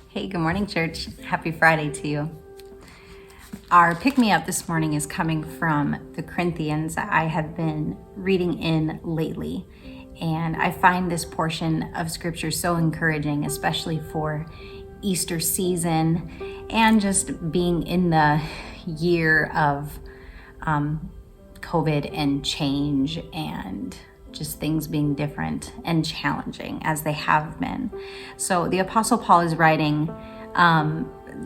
Hey, good morning, church. Happy Friday to you. Our pick-me-up this morning is coming from the Corinthians that I have been reading in lately. And I find this portion of scripture so encouraging, especially for Easter season and just being in the year of COVID and change and just things being different and challenging as they have been. So the Apostle Paul is writing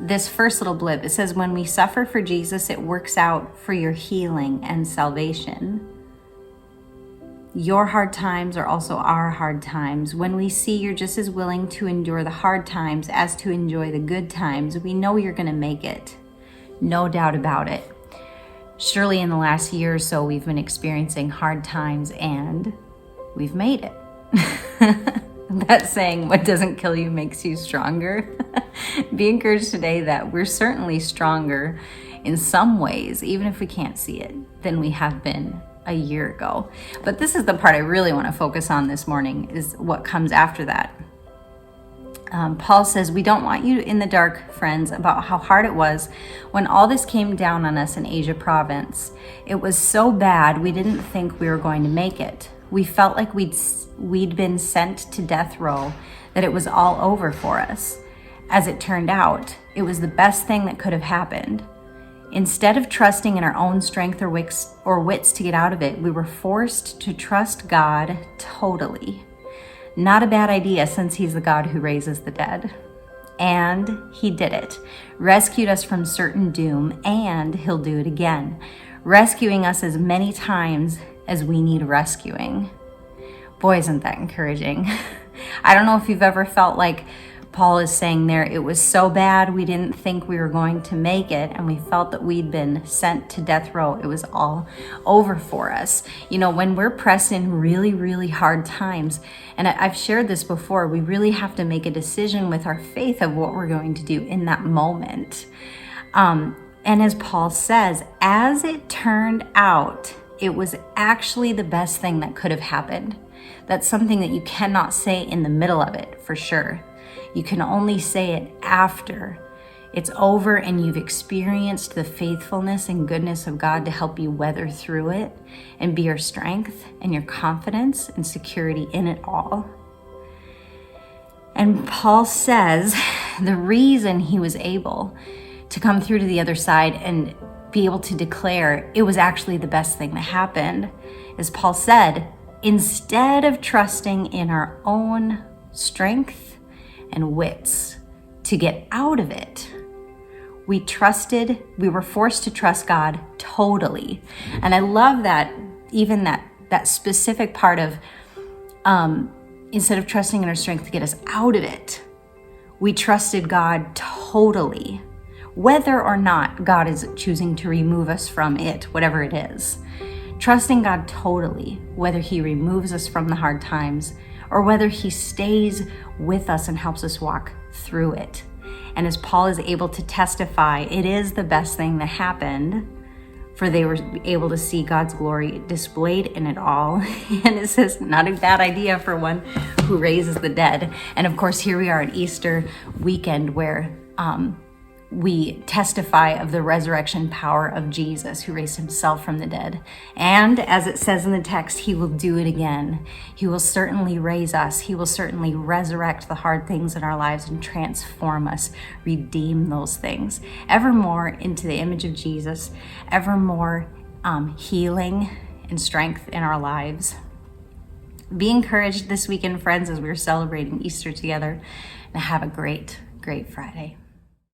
this first little blip. It says, when we suffer for Jesus, it works out for your healing and salvation. Your hard times are also our hard times. When we see you're just as willing to endure the hard times as to enjoy the good times, we know you're going to make it. No doubt about it. Surely in the last year or so, we've been experiencing hard times and we've made it. That saying, what doesn't kill you makes you stronger. Be encouraged today that we're certainly stronger in some ways, even if we can't see it, than we have been a year ago. But this is the part I really want to focus on this morning, is what comes after that. Paul says, we don't want you in the dark, friends, about how hard it was when all this came down on us in Asia province. It was so bad we didn't think we were going to make it. We felt like we'd been sent to death row, that it was all over for us. As it turned out, it was the best thing that could have happened. Instead of trusting in our own strength or wits to get out of it, we were forced to trust God totally. Not a bad idea, since he's the God who raises the dead. And he did it. Rescued us from certain doom, and he'll do it again, rescuing us as many times as we need rescuing. Boy, isn't that encouraging. I don't know if you've ever felt like Paul is saying there, it was so bad we didn't think we were going to make it, and we felt that we'd been sent to death row. It was all over for us. You know, when we're pressed in really, really hard times, and I've shared this before, we really have to make a decision with our faith of what we're going to do in that moment. And as Paul says, as it turned out, it was actually the best thing that could have happened. That's something that you cannot say in the middle of it, for sure. You can only say it after it's over and you've experienced the faithfulness and goodness of God to help you weather through it and be your strength and your confidence and security in it all. And Paul says the reason he was able to come through to the other side and be able to declare it was actually the best thing that happened, as Paul said, instead of trusting in our own strength and wits to get out of it, we were forced to trust God totally. And I love that, even that specific part of instead of trusting in our strength to get us out of it, we trusted God totally, whether or not God is choosing to remove us from it, whatever it is. Trusting God totally, whether he removes us from the hard times or whether he stays with us and helps us walk through it. And as Paul is able to testify, it is the best thing that happened, for they were able to see God's glory displayed in it all. And it says, not a bad idea for one who raises the dead. And of course, here we are at Easter weekend, where we testify of the resurrection power of Jesus, who raised himself from the dead. And as it says in the text, he will do it again. He will certainly raise us. He will certainly resurrect the hard things in our lives and transform us, redeem those things, ever more into the image of Jesus, ever more healing and strength in our lives. Be encouraged this weekend, friends, as we're celebrating Easter together, and have a great, great Friday.